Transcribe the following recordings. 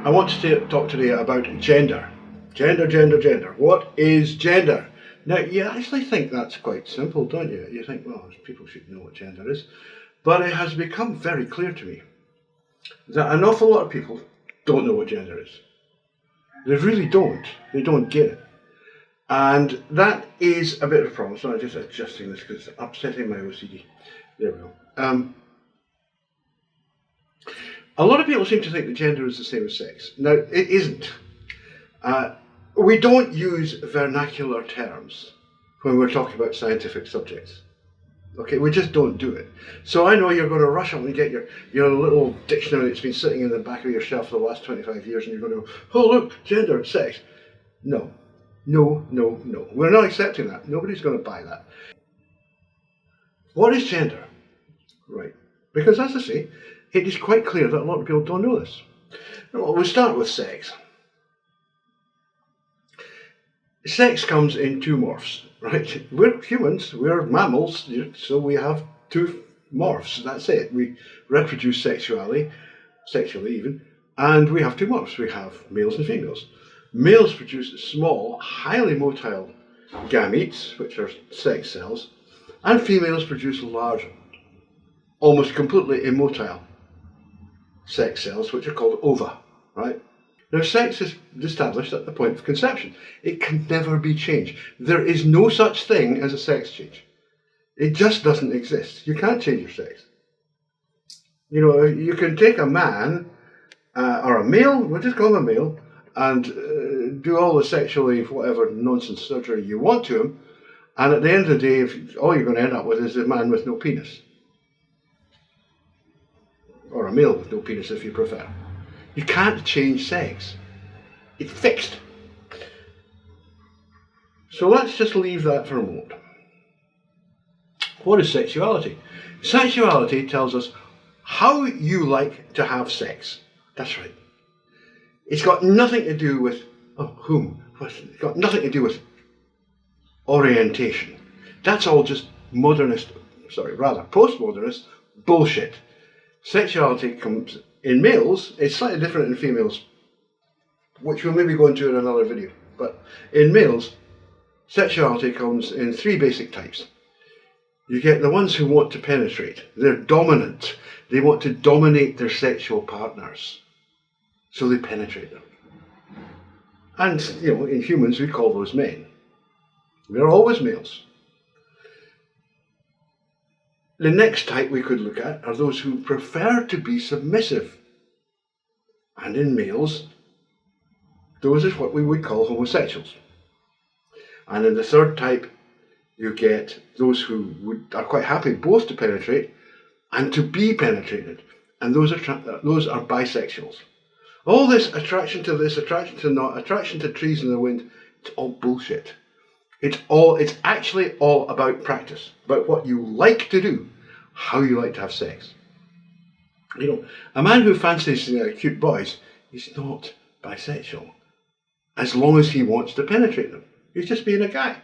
I want to talk today about gender. Gender. What is gender? Now, you actually think that's quite simple, don't you? You think, well, people should know what gender is. But it has become very clear to me that an awful lot of people don't know what gender is. They really don't. They don't get it. And that is a bit of a problem. So I'm just adjusting this because it's upsetting my OCD. There we go. A lot of people seem to think that gender is the same as sex. Now, it isn't. We don't use vernacular terms when we're talking about scientific subjects. Okay, we just don't do it. So I know you're going to rush up and get your little dictionary that's been sitting in the back of your shelf for the last 25 years and you're going to go, oh look, gender, sex. No. We're not accepting that. Nobody's going to buy that. What is gender? Right. Because as I say, it is quite clear that a lot of people don't know this. Well, we'll start with sex. Sex comes in two morphs, right? We're humans, we're mammals, so we have two morphs, that's it. We reproduce sexually even, and we have two morphs. We have males and females. Males produce small, highly motile gametes, which are sex cells, and females produce large, almost completely immotile sex cells, which are called ova, right? Now, sex is established at the point of conception. It can never be changed. There is no such thing as a sex change. It just doesn't exist. You can't change your sex. You know, you can take a man or a male, we'll just call him a male, and do all the sexually whatever nonsense surgery you want to him, and at the end of the day, all you're going to end up with is a man with no penis. Or a male with no penis if you prefer. You can't change sex. It's fixed. So let's just leave that for a moment. What is sexuality? Sexuality tells us how you like to have sex. That's right. It's got nothing to do with It's got nothing to do with orientation. That's all just postmodernist bullshit. Sexuality comes in males, it's slightly different in females, which we'll maybe go into in another video. But in males, sexuality comes in three basic types. You get the ones who want to penetrate. They're dominant. They want to dominate their sexual partners. So they penetrate them. And, you know, in humans we call those men. They're always males. The next type we could look at are those who prefer to be submissive. And in males, those is what we would call homosexuals. And in the third type, you get those who are quite happy both to penetrate and to be penetrated. And those are bisexuals. All this attraction to this, attraction to not, attraction to trees in the wind, it's all bullshit. It's actually all about practice, about what you like to do, how you like to have sex. You know, a man who fancies cute boys, he's not bisexual, as long as he wants to penetrate them. He's just being a guy.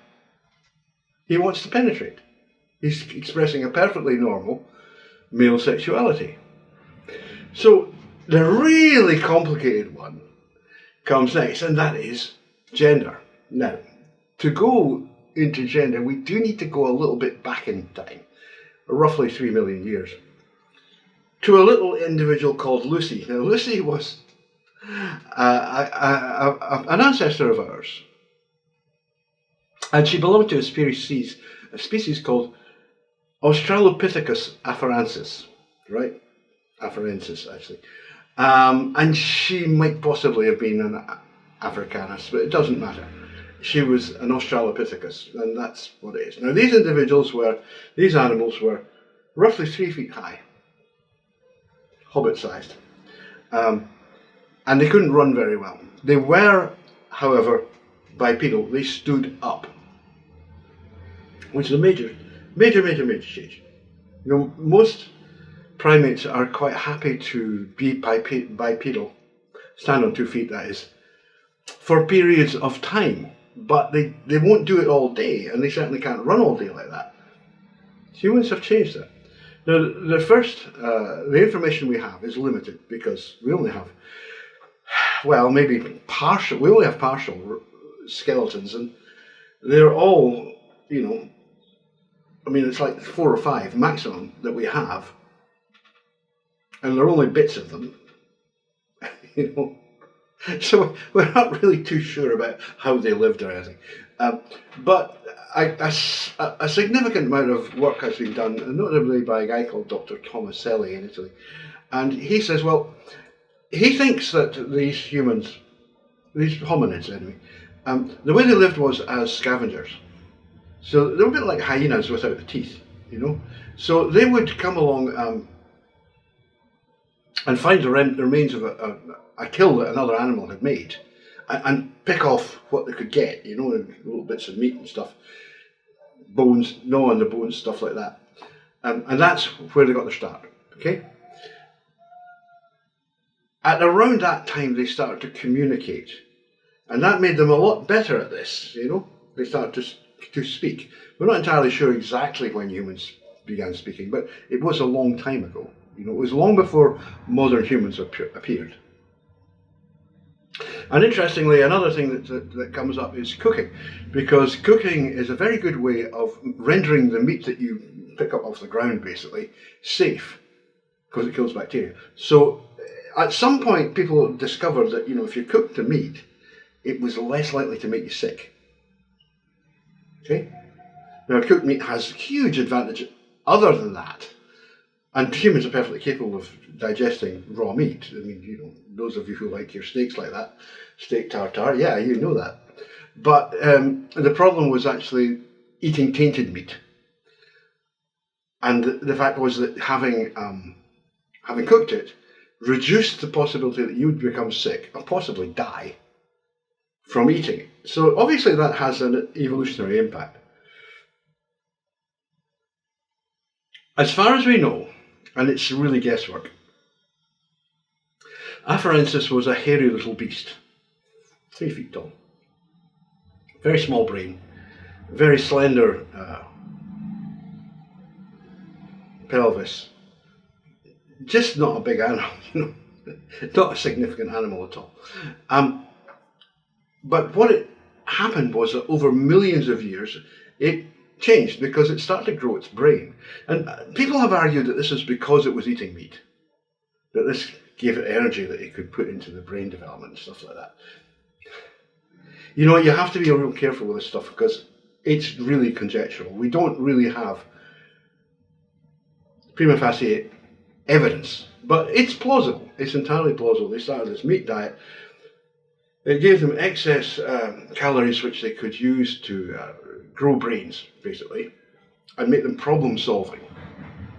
He wants to penetrate. He's expressing a perfectly normal male sexuality. So the really complicated one comes next, and that is gender. Now, to go into gender, we do need to go a little bit back in time, roughly 3 million years, to a little individual called Lucy. Now, Lucy was an ancestor of ours, and she belonged to a species called Australopithecus afarensis, right? Afarensis, actually. And she might possibly have been an Africanus, but it doesn't matter. She was an Australopithecus, and that's what it is. Now, these animals were roughly 3 feet high, hobbit-sized, and they couldn't run very well. They were, however, bipedal. They stood up, which is a major change. You know, most primates are quite happy to be bipedal, stand on 2 feet, that is, for periods of time. But they won't do it all day, and they certainly can't run all day like that. Humans have changed that. Now, the information we have is limited because we only have well, maybe partial. We only have partial skeletons, and they're all, you know, I mean, it's like 4 or 5 maximum that we have, and they're only bits of them, you know. So we're not really too sure about how they lived or anything. But a significant amount of work has been done, notably by a guy called Dr. Tomaselli in Italy. And he says, well, he thinks that these humans, these hominids anyway, the way they lived was as scavengers. So they were a bit like hyenas without the teeth, you know. So they would come along and find the remains of a kill that another animal had made, and pick off what they could get, you know, little bits of meat and stuff, bones, gnaw on the bones, stuff like that. And that's where they got their start, okay? At around that time, they started to communicate, and that made them a lot better at this, you know. They started to speak. We're not entirely sure exactly when humans began speaking, but it was a long time ago. You know, it was long before modern humans appeared. And interestingly, another thing that comes up is cooking, because cooking is a very good way of rendering the meat that you pick up off the ground, basically, safe, because it kills bacteria. So at some point, people discovered that, you know, if you cooked the meat, it was less likely to make you sick. Okay? Now, cooked meat has huge advantage other than that. And humans are perfectly capable of digesting raw meat. I mean, you know, those of you who like your steaks like that, steak tartare, yeah, you know that. But the problem was actually eating tainted meat. And the fact was that having cooked it reduced the possibility that you would become sick and possibly die from eating it. So obviously that has an evolutionary impact. As far as we know, and it's really guesswork, Afarensis was a hairy little beast, 3 feet tall, very small brain, very slender pelvis, just not a big animal, you know, not a significant animal at all. But what it happened was that over millions of years, it changed because it started to grow its brain. And people have argued that this is because it was eating meat, that this gave it energy that it could put into the brain development and stuff like that. You know, you have to be real careful with this stuff because it's really conjectural. We don't really have prima facie evidence, but it's plausible. It's entirely plausible. They started this meat diet. It gave them excess calories which they could use to grow brains, basically, and make them problem solving.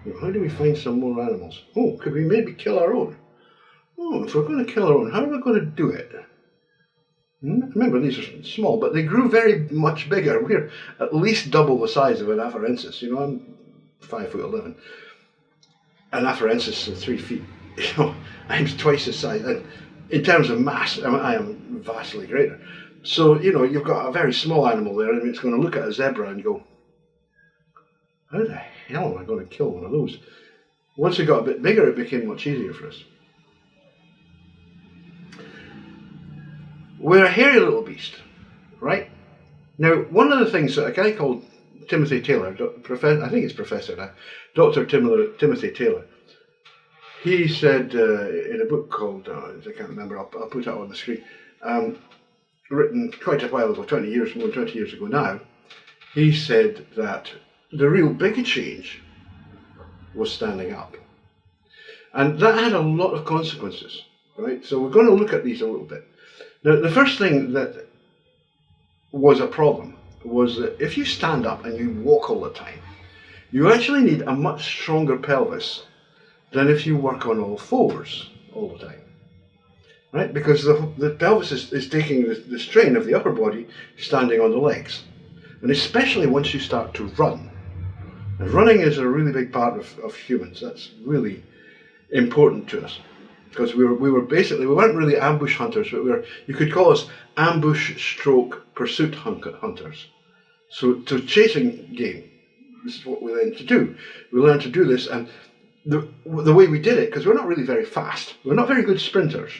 You know, how do we find some more animals? Oh, could we maybe kill our own? Oh, if we're going to kill our own, how are we going to do it? Remember, these are small, but they grew very much bigger. We're at least double the size of an Afarensis. You know, I'm 5'11". An Afarensis is 3 feet. You know, I'm twice the size. And in terms of mass, I am vastly greater. So, you know, you've got a very small animal there, and it's going to look at a zebra and go, how the hell am I going to kill one of those? Once it got a bit bigger, it became much easier for us. We're a hairy little beast, right? Now, one of the things that a guy called Timothy Taylor, I think it's professor now, Dr. Timothy Taylor, he said in a book called, I can't remember, I'll put it on the screen, written quite a while ago, more than 20 years ago now, he said that the real big change was standing up. And that had a lot of consequences, right? So we're going to look at these a little bit. Now, the first thing that was a problem was that if you stand up and you walk all the time, you actually need a much stronger pelvis than if you work on all fours all the time, right? Because the pelvis is taking the strain of the upper body standing on the legs, and especially once you start to run. And running is a really big part of humans. That's really important to us. Because we weren't really ambush hunters, but you could call us ambush stroke pursuit hunters. So chasing game, this is what we learned to do. We learned to do this, and the way we did it, because we're not really very fast, we're not very good sprinters.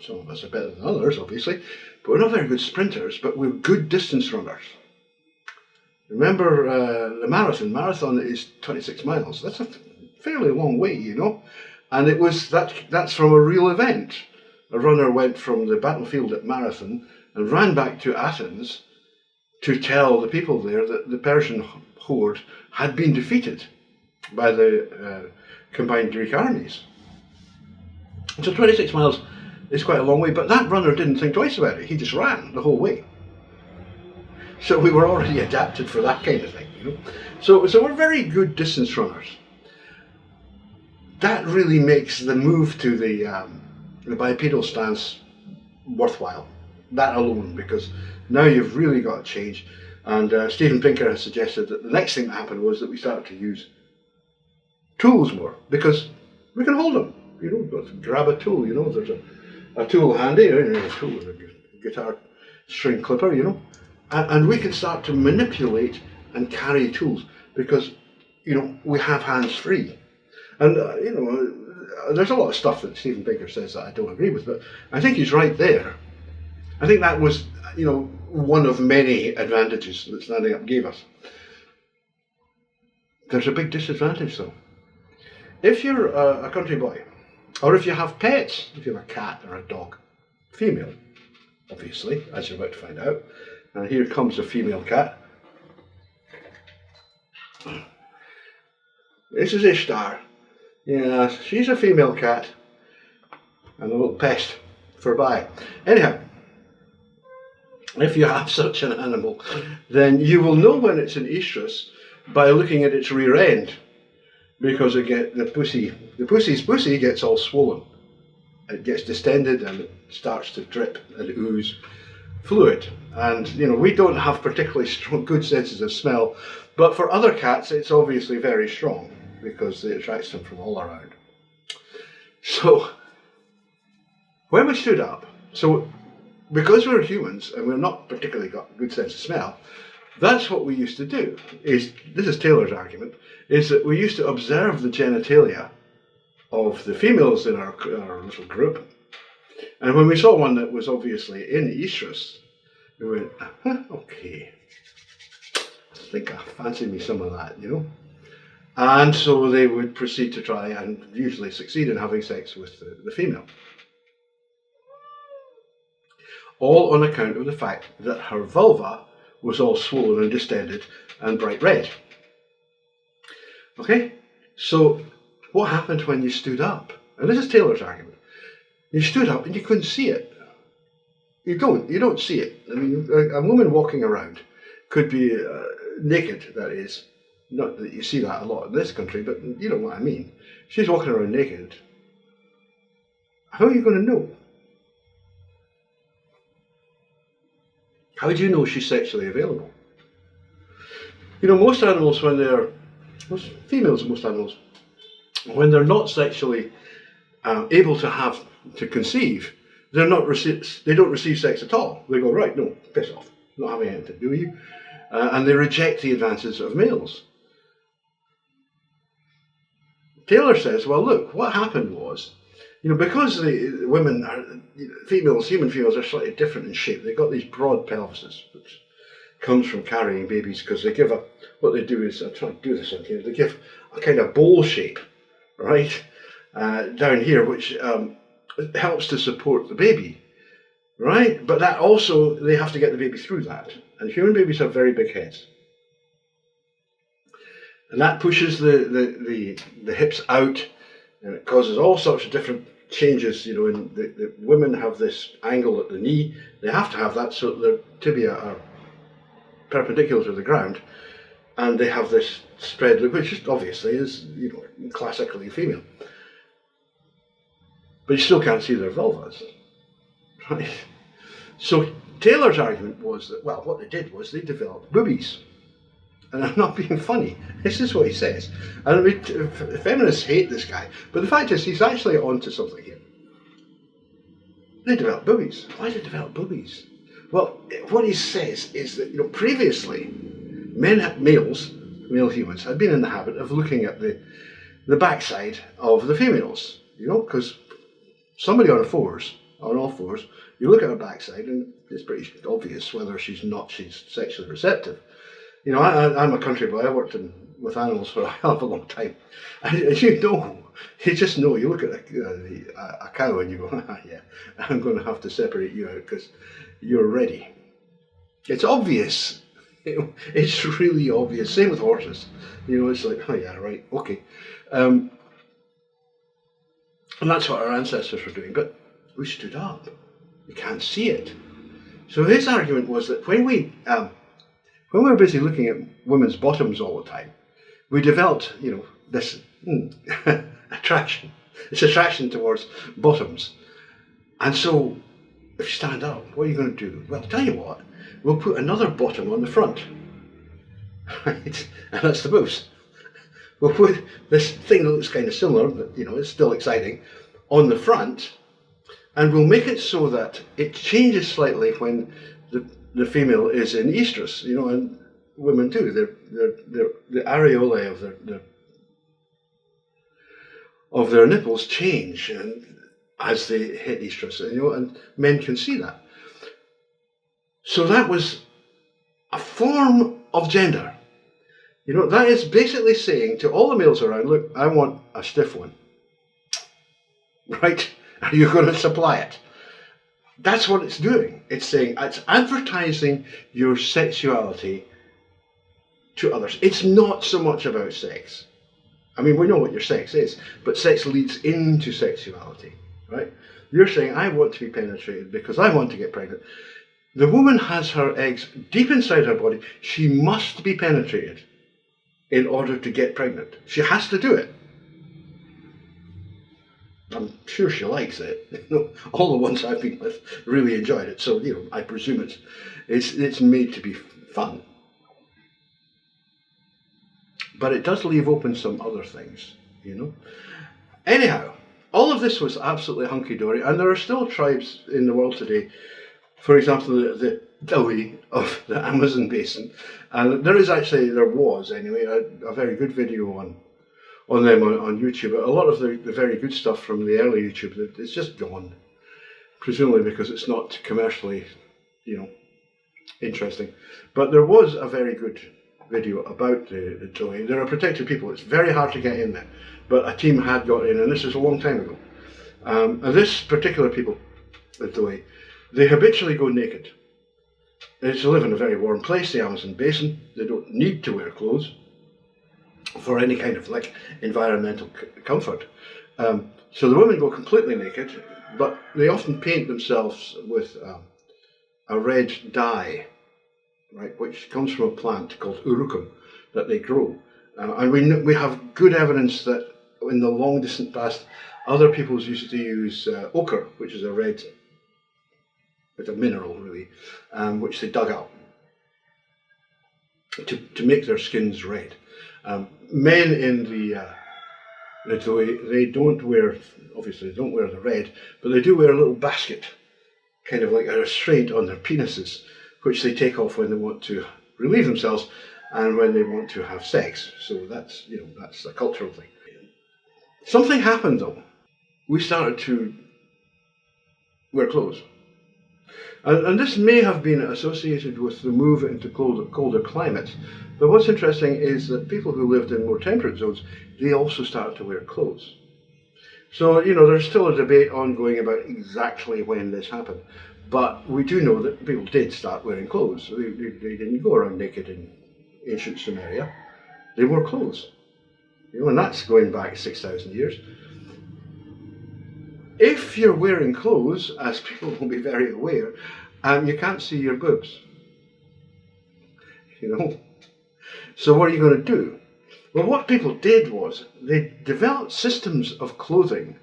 some of us are better than others, obviously, but we're not very good sprinters, but we're good distance runners. Remember the marathon is 26 miles. That's a fairly long way, you know, and that's from a real event. A runner went from the battlefield at Marathon and ran back to Athens to tell the people there that the Persian horde had been defeated by the combined Greek armies. So 26 miles is quite a long way, but that runner didn't think twice about it. He just ran the whole way. So we were already adapted for that kind of thing, you know. So we're very good distance runners. That really makes the move to the bipedal stance worthwhile. That alone, because now you've really got to change. And Steven Pinker has suggested that the next thing that happened was that we started to use tools more, because we can hold them. You know, grab a tool. You know, there's a tool handy, a tool, a guitar string clipper. You know, and we can start to manipulate and carry tools because, you know, we have hands free. And you know, there's a lot of stuff that Steven Pinker says that I don't agree with, but I think he's right there. I think that was, you know, one of many advantages that standing up gave us. There's a big disadvantage though. If you're a country boy, or if you have pets, if you have a cat or a dog, female, obviously, as you're about to find out. And here comes a female cat. This is Ishtar. Yeah, she's a female cat. And a little pest for by. Anyhow, if you have such an animal, then you will know when it's an estrus by looking at its rear end, because the pussy's pussy gets all swollen. It gets distended and it starts to drip and ooze fluid. And you know, we don't have particularly strong, good senses of smell, but for other cats it's obviously very strong because it attracts them from all around. So when we stood up, so because we're humans and we're not particularly got a good sense of smell, that's what we used to do. This is Taylor's argument, is that we used to observe the genitalia of the females in our little group, and when we saw one that was obviously in estrus, we went, okay, I think I fancy me some of that, you know. And so they would proceed to try and usually succeed in having sex with the female. All on account of the fact that her vulva was all swollen and distended and bright red. Okay, so what happened when you stood up? And this is Taylor's argument. You stood up and you couldn't see it. You don't see it. I mean, a woman walking around could be naked, that is. Not that you see that a lot in this country, but you know what I mean. She's walking around naked. How are you going to know? How do you know she's sexually available? You know, most animals, most females and most animals, when they're not sexually able to conceive, they don't receive sex at all. They go, right, no, piss off, not having anything to do with you. And they reject the advances of males. Taylor says, well, look, what happened was, you know, because the women are, human females are slightly different in shape. They've got these broad pelvises, which comes from carrying babies, because they give what they do is, I'm trying to do this on here, they give a kind of bowl shape, right, down here, which helps to support the baby, right? But that also, they have to get the baby through that. And human babies have very big heads. And that pushes the hips out, and it causes all sorts of different changes. You know, and the women have this angle at the knee. They have to have that so that their tibia are perpendicular to the ground, and they have this spread, which obviously is, you know, classically female. But you still can't see their vulvas, right? So Taylor's argument was that, well, what they did was they developed boobies. And I'm not being funny. This is what he says. And feminists hate this guy, but the fact is he's actually onto something here. They developed boobies. Why did they develop boobies? Well, what he says is that, you know, previously, male humans, had been in the habit of looking at the backside of the females, you know, because somebody on a fours on all fours, you look at her backside and it's pretty obvious whether she's sexually receptive. You know, I'm a country boy. I worked with animals for a hell of a long time. And you just know, you look at a cow and you go, yeah, I'm going to have to separate you out because you're ready. It's obvious. It's really obvious. Same with horses. You know, it's like, oh yeah, right, okay. And that's what our ancestors were doing. But we stood up. You can't see it. So his argument was that when we were busy looking at women's bottoms all the time, we developed, you know, this attraction. This attraction towards bottoms. And so, if you stand up, what are you going to do? Well, tell you what, we'll put another bottom on the front. Right? And that's the moves. We'll put this thing that looks kind of similar, but, you know, it's still exciting, on the front, and we'll make it so that it changes slightly when the female is in estrus, you know, and women too. The areolae of their nipples change and as they hit estrus, you know, and men can see that. So that was a form of gender. You know, that is basically saying to all the males around, look, I want a stiff one. Right? Are you going to supply it? That's what it's doing. It's saying, it's advertising your sexuality to others. It's not so much about sex. I mean, we know what your sex is, but sex leads into sexuality, right? You're saying, I want to be penetrated because I want to get pregnant. The woman has her eggs deep inside her body. She must be penetrated in order to get pregnant. She has to do it. I'm sure she likes it. All the ones I've been with really enjoyed it. So, you know, I presume it's made to be fun. But it does leave open some other things, you know. Anyhow, all of this was absolutely hunky-dory, and there are still tribes in the world today, for example, the Dawi of the Amazon basin, and there was anyway, a very good video on them on YouTube. A lot of the very good stuff from the early YouTube, it's just gone, presumably because it's not commercially, you know, interesting. But there was a very good video about the Dawi. They're a protected people. It's very hard to get in there, but a team had got in, and this is a long time ago. And this particular people, the Dawi, they habitually go naked. They live in a very warm place, the Amazon basin. They don't need to wear clothes for any kind of like environmental comfort. So the women go completely naked, but they often paint themselves with a red dye, right, which comes from a plant called urukum that they grow. And we have good evidence that in the long distant past, other peoples used to use ochre, which is a red, it's a mineral really, which they dug up to make their skins red. Men in the Dawi, they don't wear, obviously they don't wear the red, but they do wear a little basket, kind of like a restraint on their penises, which they take off when they want to relieve themselves and when they want to have sex. So that's, you know, that's a cultural thing. Something happened though. We started to wear clothes. And this may have been associated with the move into colder climates. But what's interesting is that people who lived in more temperate zones, they also started to wear clothes. So, you know, there's still a debate ongoing about exactly when this happened. But we do know that people did start wearing clothes. They didn't go around naked in ancient Sumeria. They wore clothes. You know, and that's going back 6,000 years. If you're wearing clothes, as people will be very aware, you can't see your boobs. You know? So what are you going to do? Well, what people did was they developed systems of clothing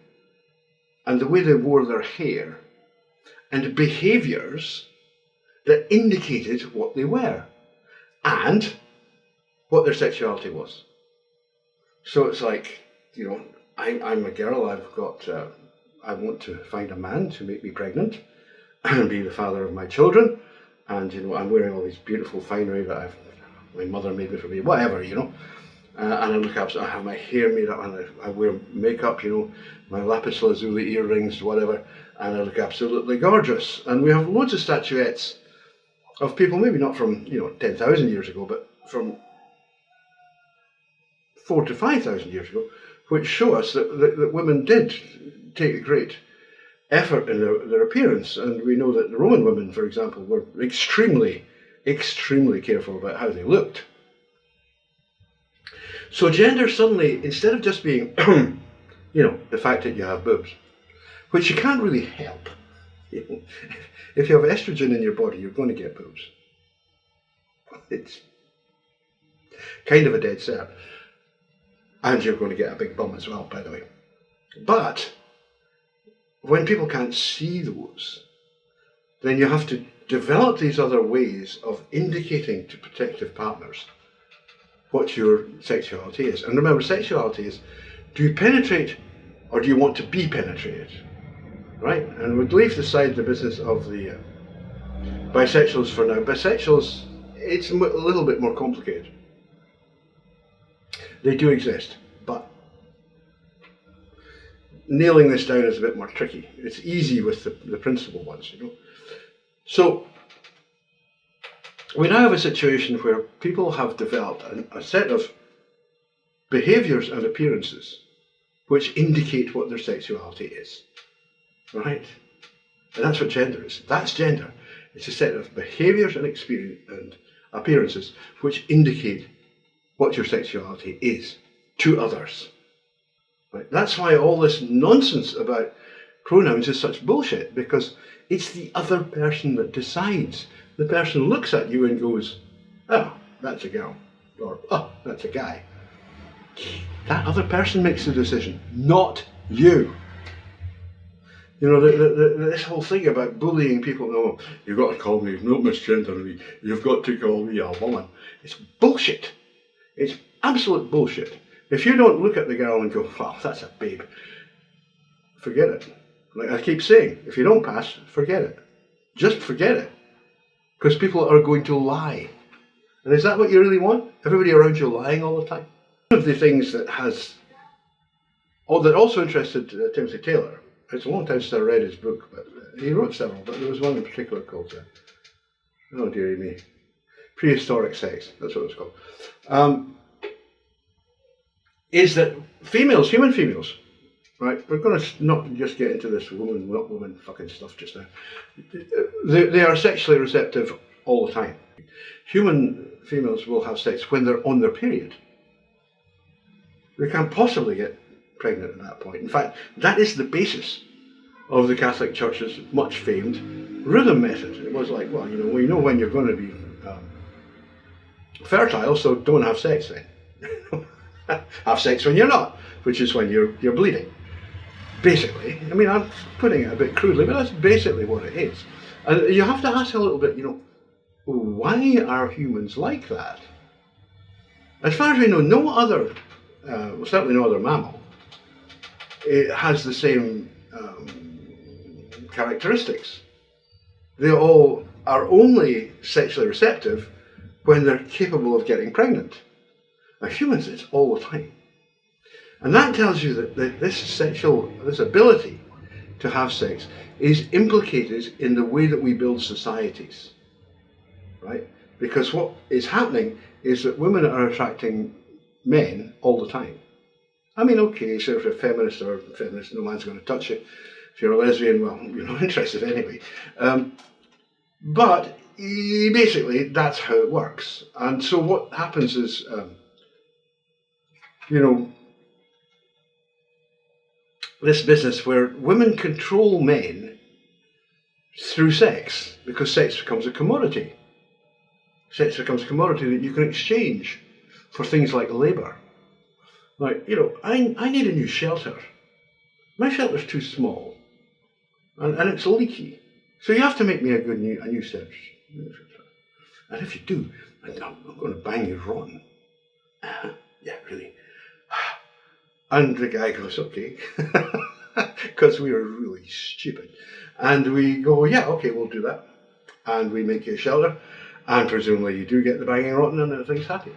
and the way they wore their hair and behaviours that indicated what they were and what their sexuality was. So it's like, you know, I'm a girl, I want to find a man to make me pregnant and be the father of my children, and, you know, I'm wearing all these beautiful finery that my mother made for me, whatever, you know. and I look up, I have my hair made up, and I wear makeup, my lapis lazuli earrings, whatever, and I look absolutely gorgeous. And we have loads of statuettes of people, maybe not from 10,000 years ago, but from 4,000 to 5,000 years ago, which show us that women did take a great effort in their appearance. And we know that the Roman women, for example, were extremely, extremely careful about how they looked. So gender suddenly, instead of just being, the fact that you have boobs, which you can't really help. If you have estrogen in your body, you're going to get boobs. It's kind of a dead cert. And you're going to get a big bum as well, by the way. But when people can't see those, then you have to develop these other ways of indicating to protective partners what your sexuality is. And remember, sexuality is, do you penetrate or do you want to be penetrated? Right? And we'll leave aside the business of the bisexuals for now. Bisexuals, it's a little bit more complicated. They do exist, but nailing this down is a bit more tricky. It's easy with the principal ones, So we now have a situation where people have developed a set of behaviours and appearances which indicate what their sexuality is, right? And that's what gender is. That's gender. It's a set of behaviours and experience and appearances which indicate what your sexuality is to others. Right? That's why all this nonsense about pronouns is such bullshit, because it's the other person that decides. The person looks at you and goes, oh, that's a girl, or oh, that's a guy. That other person makes the decision, not you. This whole thing about bullying people, no, you've got to call me, not misgender me, you've got to call me a woman. It's bullshit. It's absolute bullshit. If you don't look at the girl and go, well, that's a babe, forget it. Like I keep saying, if you don't pass, forget it. Just forget it. Because people are going to lie. And is that what you really want? Everybody around you lying all the time? One of the things that also interested Timothy Taylor, it's a long time since I read his book, but he wrote several, but there was one in particular called, oh dearie me, Prehistoric Sex, that's what it's called. Is that females, human females, right? We're going to not just get into this woman, not woman fucking stuff just now. They are sexually receptive all the time. Human females will have sex when they're on their period. They can't possibly get pregnant at that point. In fact, that is the basis of the Catholic Church's much famed rhythm method. It was like, well, we know when you're going to be fertile, so don't have sex then. Have sex when you're not, which is when you're bleeding. Basically, I mean, I'm putting it a bit crudely, but that's basically what it is. And you have to ask a little bit, why are humans like that? As far as we know, no other, certainly no other mammal, it has the same characteristics. They all are only sexually receptive when they're capable of getting pregnant. Now, humans, it's all the time. And that tells you that this ability to have sex is implicated in the way that we build societies, right? Because what is happening is that women are attracting men all the time. I mean, okay, so if you're a feminist, no man's going to touch you. If you're a lesbian, well, you're not interested anyway. But basically, that's how it works. And so what happens is, this business where women control men through sex, because sex becomes a commodity. Sex becomes a commodity that you can exchange for things like labour. Like, I need a new shelter. My shelter's too small, and it's leaky. So you have to make me a new shelter. And if you do, I'm going to bang you rotten. Yeah, really. And the guy goes, okay, because we are really stupid. And we go, yeah, okay, we'll do that. And we make you a shelter, and presumably you do get the banging rotten and everything's happy.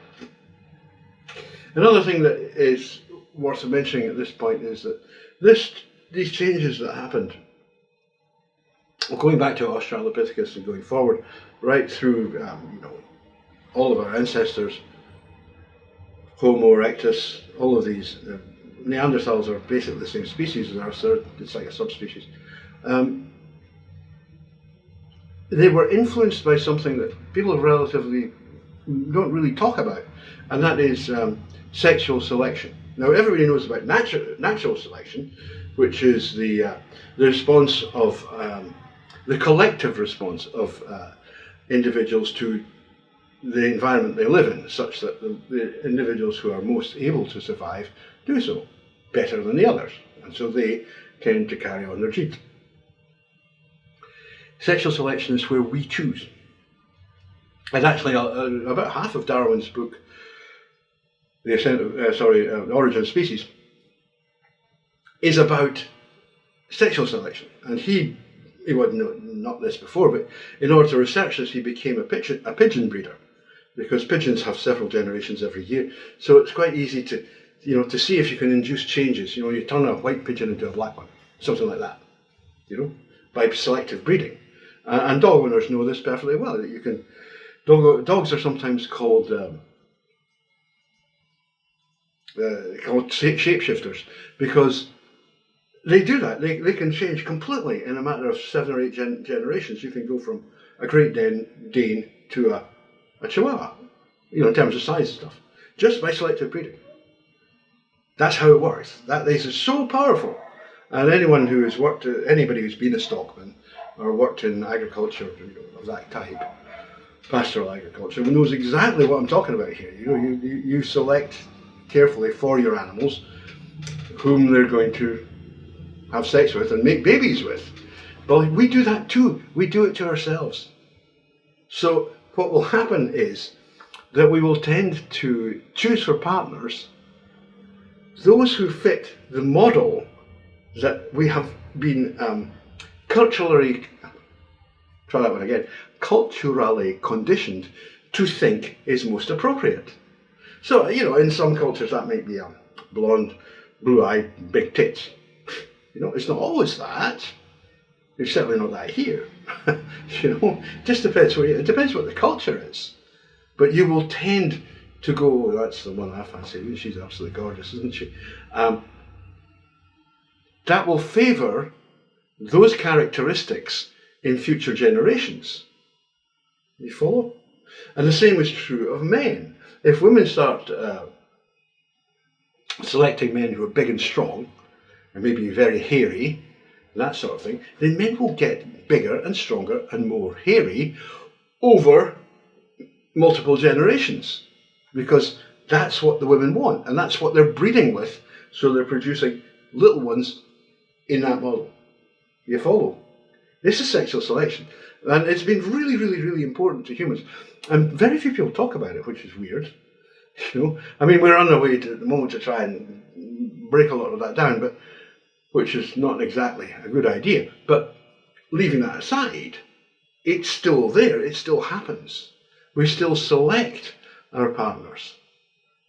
Another thing that is worth mentioning at this point is that these changes that happened, well, going back to Australopithecus and going forward, right through all of our ancestors, Homo erectus, all of these, Neanderthals are basically the same species as us, so it's like a subspecies. They were influenced by something that people relatively don't really talk about, and that is sexual selection. Now, everybody knows about natural selection, which is the response of the collective response of individuals to the environment they live in, such that the individuals who are most able to survive do so better than the others, and so they tend to carry on their genes. Sexual selection is where we choose. And actually, about half of Darwin's book, The Origin of Species, is about sexual selection. And he wasn't not this before, but in order to research this, he became a pigeon breeder, because pigeons have several generations every year. So it's quite easy to, to see if you can induce changes. You turn a white pigeon into a black one, something like that, by selective breeding. And dog owners know this perfectly well, that you can, dogs are sometimes called shapeshifters, because they do that. They can change completely in a matter of 7 or 8 generations. You can go from a Great Dane to a Chihuahua, in terms of size and stuff, just by selective breeding. That's how it works. That is so powerful. And anyone who has anybody who's been a stockman or worked in agriculture of that type, pastoral agriculture, knows exactly what I'm talking about here. You select carefully for your animals whom they're going to have sex with and make babies with. But we do that too. We do it to ourselves. So what will happen is that we will tend to choose for partners those who fit the model that we have been culturally conditioned to think is most appropriate. So, in some cultures that might be a blonde, blue-eyed, big tits. It's not always that. It's certainly not that here. Just depends it depends what the culture is. But you will tend to go, that's the one I fancy, she's absolutely gorgeous, isn't she? That will favour those characteristics in future generations. You follow? And the same is true of men. If women start selecting men who are big and strong, and maybe very hairy, that sort of thing, then men will get bigger and stronger and more hairy over multiple generations, because that's what the women want, and that's what they're breeding with, so they're producing little ones in that model. You follow? This is sexual selection, and it's been really, really, really important to humans, and very few people talk about it, which is weird. We're on our way at the moment to try and break a lot of that down, but which is not exactly a good idea. But leaving that aside, it's still there. It still happens. We still select our partners.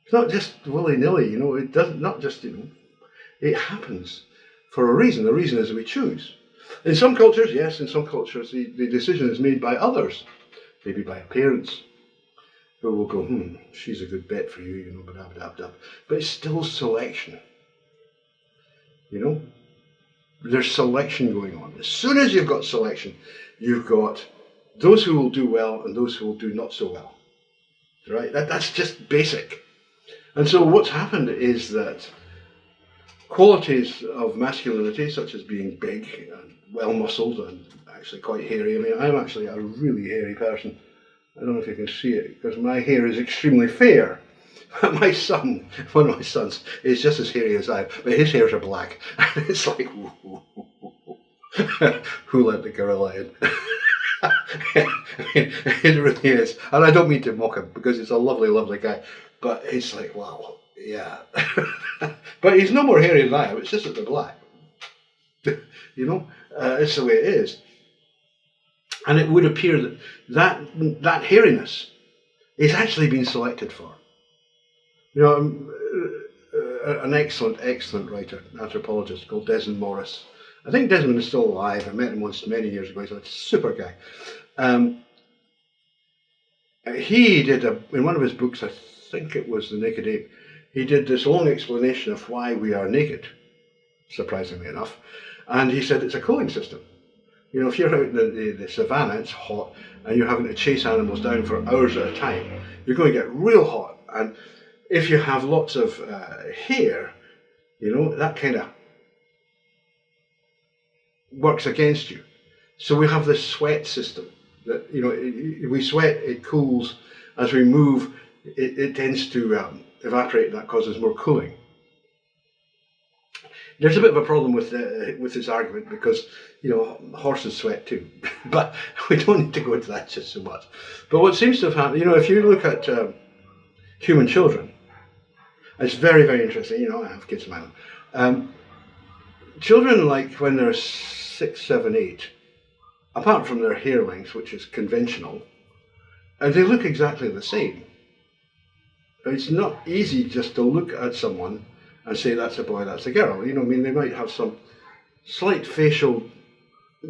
It's not just willy-nilly, it doesn't, not just, it happens for a reason. The reason is we choose. In some cultures, yes, in some cultures, the decision is made by others, maybe by parents, who will go, she's a good bet for you, but it's still selection. There's selection going on. As soon as you've got selection, you've got those who will do well and those who will do not so well. Right? That's just basic. And so what's happened is that qualities of masculinity, such as being big and well-muscled and actually quite hairy. I'm actually a really hairy person. I don't know if you can see it, because my hair is extremely fair. My son, one of my sons, is just as hairy as I am, but his hairs are black. And it's like, who let the gorilla in? It really is. And I don't mean to mock him, because he's a lovely, lovely guy. But it's like, wow, yeah. But he's no more hairy than I am, it's just that they're black. It's the way it is. And it would appear that hairiness is actually being selected for. You know, an excellent writer, anthropologist called Desmond Morris. I think Desmond is still alive. I met him once many years ago. He's a super guy. He did, in one of his books, I think it was The Naked Ape, he did this long explanation of why we are naked, surprisingly enough. And he said it's a cooling system. You know, if you're out in the savannah, it's hot, and you're having to chase animals down for hours at a time, you're going to get real hot. And if you have lots of hair, you know, that kind of works against you. So we have this sweat system that, you know, we sweat, it cools. As we move, it tends to evaporate, and that causes more cooling. There's a bit of a problem with this argument because, you know, horses sweat too, but we don't need to go into that just so much. But what seems to have happened, you know, if you look at human children, it's very, very interesting. You know, I have kids of my own. Children, like when they're 6, 7, 8, apart from their hair length, which is conventional, they look exactly the same. It's not easy just to look at someone and say that's a boy, that's a girl. You know, I mean, they might have some slight facial,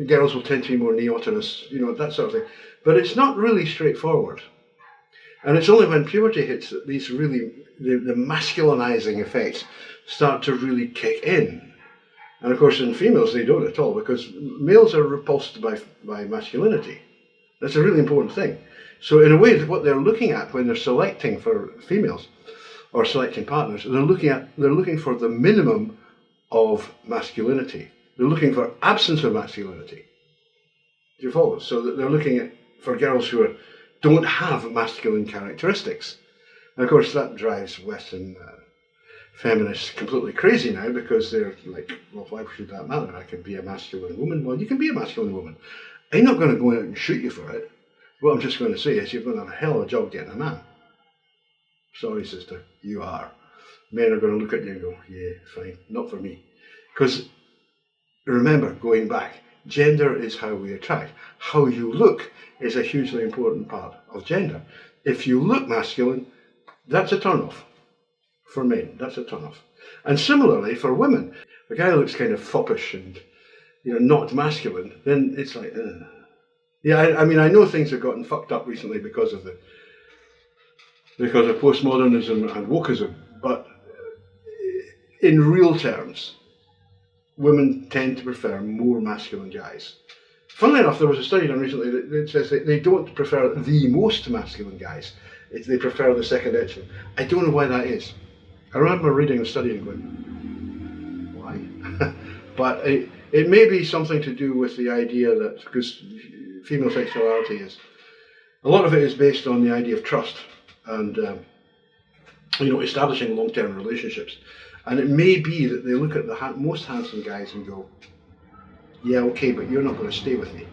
girls will tend to be more neotenous, you know, that sort of thing. But it's not really straightforward. And it's only when puberty hits that these really, the masculinizing effects start to really kick in. And of course in females they don't at all, because males are repulsed by masculinity. That's a really important thing. So in a way, what they're looking at when they're selecting for females, or selecting partners, they're looking for the minimum of masculinity. They're looking for absence of masculinity. Do you follow? So that they're looking for girls who don't have masculine characteristics. And of course that drives Western feminists completely crazy now, because they're like, well, why should that matter? I can be a masculine woman. Well, you can be a masculine woman. I'm not going to go out and shoot you for it. What I'm just going to say is you're going to have a hell of a job getting a man. Sorry, sister, you are. Men are going to look at you and go, yeah, fine, not for me. Because remember, going back, gender is how we attract. How you look is a hugely important part of gender. If you look masculine, that's a turn-off. For men, that's a turn-off. And similarly for women, if a guy looks kind of foppish and, you know, not masculine, then it's like, ugh. Yeah, I mean, I know things have gotten fucked up recently because of postmodernism and wokeism, but in real terms, women tend to prefer more masculine guys. Funnily enough, there was a study done recently that says that they don't prefer the most masculine guys, they prefer the second echelon. I don't know why that is. I remember reading a study and going, why? But it may be something to do with the idea that, because female sexuality is, a lot of it is based on the idea of trust and you know, establishing long-term relationships. And it may be that they look at the most handsome guys and go, yeah, okay, but you're not going to stay with me.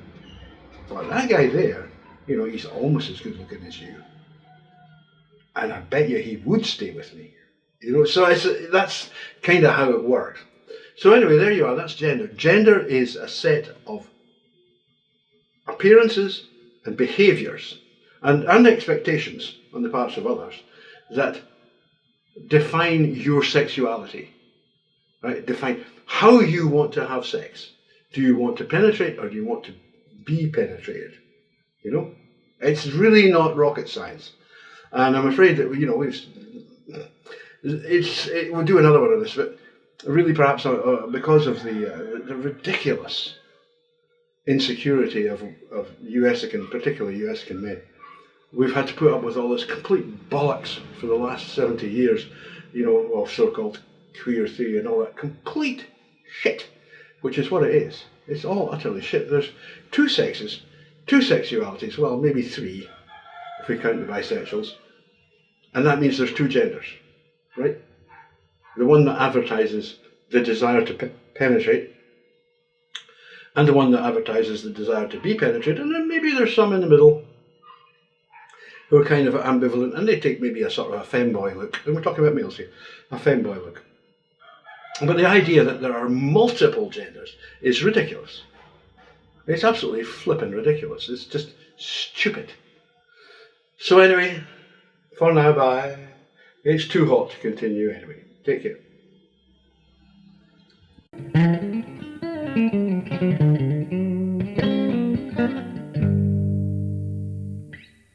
But that guy there, you know, he's almost as good looking as you, and I bet you he would stay with me. You know, so that's kind of how it works. So anyway, there you are, that's gender. Gender is a set of appearances and behaviours and expectations on the parts of others that define your sexuality, right? Define how you want to have sex. Do you want to penetrate, or do you want to be penetrated? You know, it's really not rocket science. And I'm afraid that, you know, we'll do another one on this, but really perhaps because of the ridiculous insecurity of particularly US men, we've had to put up with all this complete bollocks for the last 70 years, you know, of so-called queer theory and all that complete shit, which is what it is. It's all utterly shit. There's two sexes, two sexualities, well, maybe three, if we count the bisexuals, and that means there's two genders, right? The one that advertises the desire to penetrate, and the one that advertises the desire to be penetrated, and then maybe there's some in the middle who are kind of ambivalent, and they take maybe a sort of a femboy look, and we're talking about males here, a femboy look. But the idea that there are multiple genders is ridiculous. It's absolutely flippin' ridiculous. It's just stupid. So anyway, for now, bye. It's too hot to continue anyway. Take care.